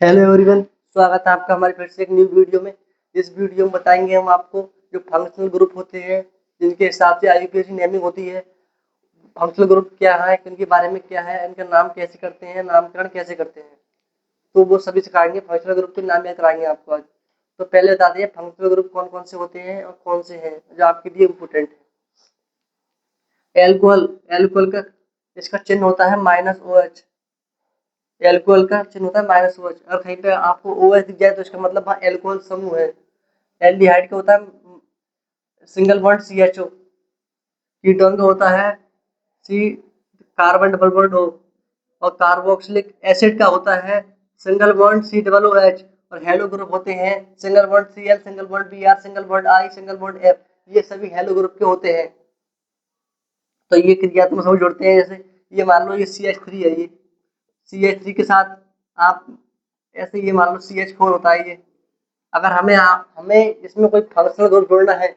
Hello everyone, स्वागत है आपका हमारे फिर से एक न्यू वीडियो में। इस वीडियो में बताएंगे हम आपको जो फंक्शनल ग्रुप होते हैं जिनके हिसाब से आईयूपीएसी नेमिंग होती है। फंक्शनल ग्रुप क्या है, इनके बारे में क्या है, इनका नाम कैसे करते हैं, नामकरण कैसे करते हैं, तो वो सभी सिखाएंगे। फंक्शनल ग्रुप के नाम याद कराएंगे आपको आज। तो पहले बता दिए फंक्शनल ग्रुप कौन कौन से होते हैं और कौन से हैं जो आपके लिए इम्पोर्टेंट है। एल्कोहल, एल्कोहल का इसका चिन्ह होता है -OH। एल्कोहल का चिन्ह होता है -OH। और कहीं पे आपको OH दिख जाए तो इसका मतलब हाँ एल्कोहल समूह है। एल्डिहाइड का होता है सिंगल बॉन्ड CHO। कीटोन का होता है सी कार्बन डबल बॉन्ड O। और कार्बोक्सिलिक एसिड का होता है सिंगल बॉन्ड COOH। और हेलो ग्रुप होते हैं single bond Cl, single bond Br, single bond I, single bond F। ये सभी हेलो ग्रुप के होते हैं। तो ये क्रियात्मक समूह जोड़ते हैं। जैसे ये मान लो ये CH3 है, ये CH3 के साथ आप ऐसे ये मान लो CH4 होता है ये। अगर हमें इसमें कोई फंक्शनल ग्रुप जोड़ना है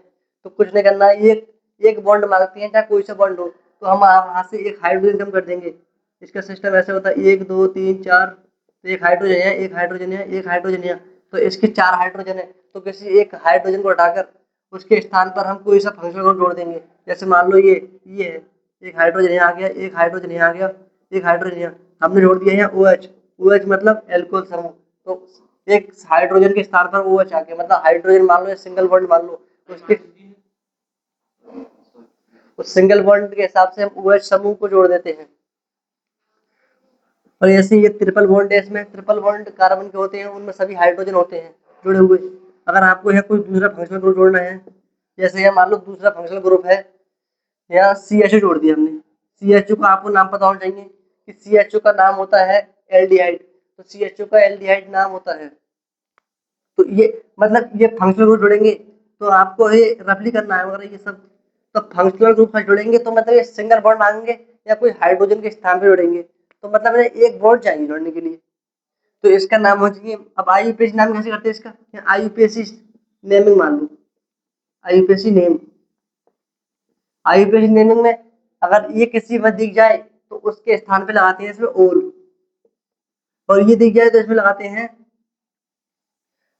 तो कुछ नहीं करना है। ये एक बॉन्ड मांगती है, चाहे कोई सा बॉन्ड हो, तो हम वहां से एक हाइड्रोजन कम कर देंगे। इसका सिस्टम ऐसे होता है 1 2 3 4। तो एक हाइड्रोजन है, एक हाइड्रोजन है, एक हाइड्रोजन है, तो इसके 4 हाइड्रोजन है। तो किसी एक हाइड्रोजन को हटाकर उसके स्थान पर हम कोई सा फंक्शनल ग्रुप जोड़ देंगे। जैसे मान लो ये है, एक हाइड्रोजन यहाँ आ गया, एक हाइड्रोजन यहाँ आ गया, एक हाइड्रोजन यहाँ हमने जोड़ दिया यहाँ OH। OH मतलब एल्कोहल समूह। तो एक हाइड्रोजन के स्थान पर OH आ गया, मतलब हाइड्रोजन मान लो, सिंगल बॉन्ड मान लो, उसके उस सिंगल बॉन्ड के हिसाब से हम OH समूह को जोड़ देते हैं। और ऐसे ये ट्रिपल बॉन्ड है, इसमें ट्रिपल बॉन्ड कार्बन के होते हैं, उनमें सभी हाइड्रोजन होते हैं जुड़े हुए। अगर आपको यहाँ कोई दूसरा फंक्शनल ग्रुप जोड़ना है, जैसे यहाँ मान लो दूसरा फंक्शनल ग्रुप है, यहाँ CHO जोड़ दिया हमने। CHO का आपको नाम पता होना चाहिए कि CHO का नाम होता है एल्डिहाइड। तो CHO का एल्डिहाइड नाम होता है। तो ये मतलब ये फंक्शनल ग्रुप जोड़ेंगे तो आपको ये रफली करना है वगैरह ये सब। तो फंक्शनल ग्रुप से जोड़ेंगे तो मतलब ये सिंगल बॉन्ड मांगेंगे या कोई हाइड्रोजन के स्थान पे जोड़ेंगे, तो मतलब एक बॉन्ड चाहिए जोड़ने के लिए। तो इसका नाम हो चाहिए। अब आईयूपीएसी नाम कैसे करते हैं इसका, आईयूपीएसी नेमिंग मान लो। आईयूपीएसी नेम, आईयूपीएसी नेमिंग में अगर ये किसी में दिख जाए तो उसके स्थान पे लगाते हैं इसमें ओल। और ये दिख जाए तो इसमें लगाते हैं,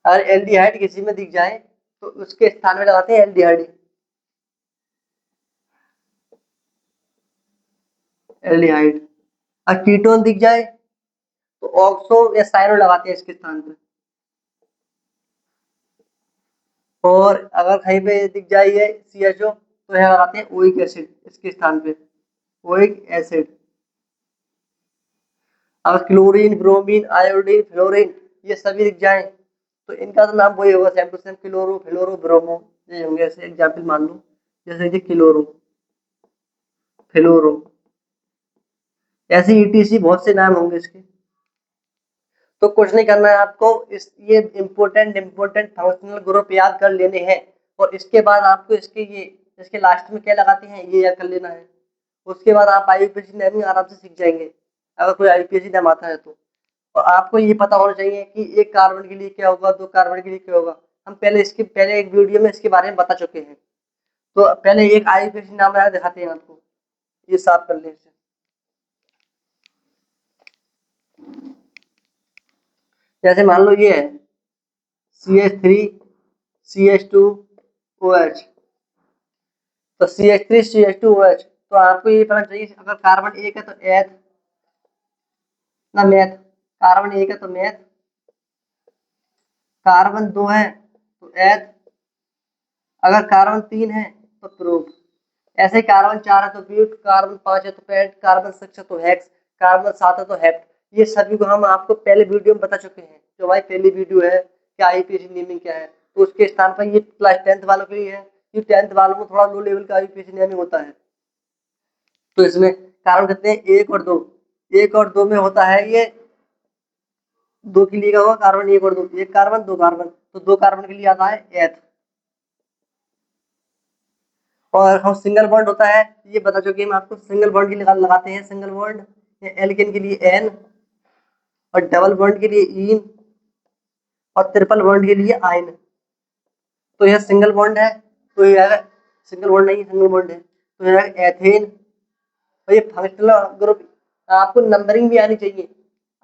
अगर एल्डिहाइड किसी में दिख जाए तो उसके स्थान में लगाते हैं एल्डिहाइड। एल्डिहाइड। और कीटोन दिख जाए तो ऑक्सो या साइनो लगाते हैं इसके स्थान पे। और अगर कहीं पे दिख जाए ये CHO तो यहाँ लगाते हैं ओइक एसिड इसके स्थान पे, ओइक एसिड। अगर क्लोरीन, ब्रोमीन, आयोडीन, फ्लोरीन ये सभी दिख जाए तो इनका तो नाम वही होगा, same to same, chloro, fluoro, bromo. ये होंगे ऐसे एग्जाम्पल मान लो, जैसे कि क्लोरो, फ्लोरो, ऐसे ETC बहुत से नाम होंगे इसके। तो कुछ नहीं करना है आपको, इस ये इम्पोर्टेंट फंक्शनल ग्रुप याद कर लेने हैं। और इसके बाद आपको इसके लास्ट में क्या लगाते हैं ये याद कर लेना है। उसके बाद आप आईयूपीएसी नेमिंग आराम से सीख जाएंगे, अगर कोई आईयूपीएसी नाम आता है तो। और आपको ये पता होना चाहिए कि एक कार्बन के लिए क्या होगा, दो कार्बन के लिए क्या होगा। हम पहले एक वीडियो में इसके बारे में बता चुके हैं। तो पहले एक आईयूपीएसी नाम याद दिखाते हैं आपको, ये साफ कर लें इसे। जैसे मान लो ये है CH3CH2OH। तो CH3CH2OH, तो आपको ये पता चाहिए अगर कार्बन एक है तो एथ ना मैथ। कार्बन एक है तो मैथ, कार्बन दो है तो एथ, अगर कार्बन तीन है तो प्रोप। ऐसे कार्बन चार है तो ब्यूट, कार्बन पांच है तो पेंट, कार्बन छह है तो हेक्स, कार्बन सात है तो हेप्ट। ये सभी को हम आपको पहले वीडियो में बता चुके हैं। जो हमारी पहली वीडियो है कि आईयूपीएसी नेमिंग क्या है, तो उसके स्थान पर ये क्लास 10th वालों के लिए है। ये 10th वालों में थोड़ा लो लेवल का आईयूपीएसी नेमिंग होता है। तो इसमें कार्बन कहते हैं एक और दो, एक और दो में होता है ये, दो के लिए का होगा कार्बन एक और दो, एक कार्बन दो कार्बन, तो दो कार्बन के लिए आता है एथ। और हम सिंगल बॉन्ड होता है ये बता चुके हम आपको, सिंगल बॉन्ड के लिए लगाते हैं सिंगल बॉन्ड, एल्केन के लिए एन, और डबल बॉन्ड के लिए इन, और ट्रिपल बॉन्ड के लिए आइन। तो यह सिंगल बॉन्ड है, तो यह सिंगल बॉन्ड नहीं, सिंगल बॉन्ड है तो यह एथेन। और ये फंक्शनल ग्रुप, आपको नंबरिंग भी आनी चाहिए।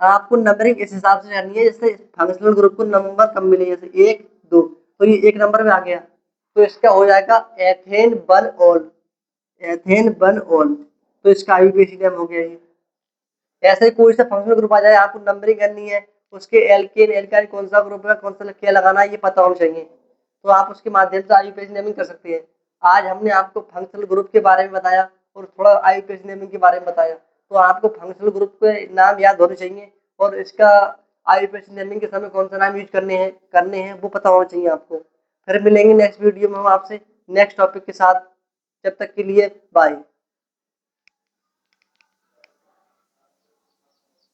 आपको नंबरिंग इस हिसाब से करनी है जैसे फंक्शनल ग्रुप को नंबर कम मिले, जैसे 1 2, तो ये 1 नंबर में आ गया, तो इसका हो जाएगा एथेन 1 ऑल, एथेन 1 ऑल, तो इसका आईयूपीएसी नेम हो गया ये। ऐसे ही कोई सा फंक्शनल ग्रुप आ जाए, आपको नंबरिंग करनी है, उसके एल्केन एल्काइल कौन सा ग्रुप है, कौन सा क्या लगाना है, ये पता होना चाहिए, तो आप उसके माध्यम से आईयूपीएसी नेमिंग कर सकते हैं। आज हमने आपको फंक्शनल ग्रुप के बारे में बताया और थोड़ा आईयूपीएसी नेमिंग के बारे में बताया, तो आपको फंक्शनल ग्रुप के नाम याद होने चाहिए और इसका आईयूपीएसी नेमिंग के समय कौन सा नाम यूज करने हैं वो पता होना चाहिए आपको। फिर मिलेंगे नेक्स्ट वीडियो में हम आपसे नेक्स्ट टॉपिक के साथ, जब तक के लिए बाय।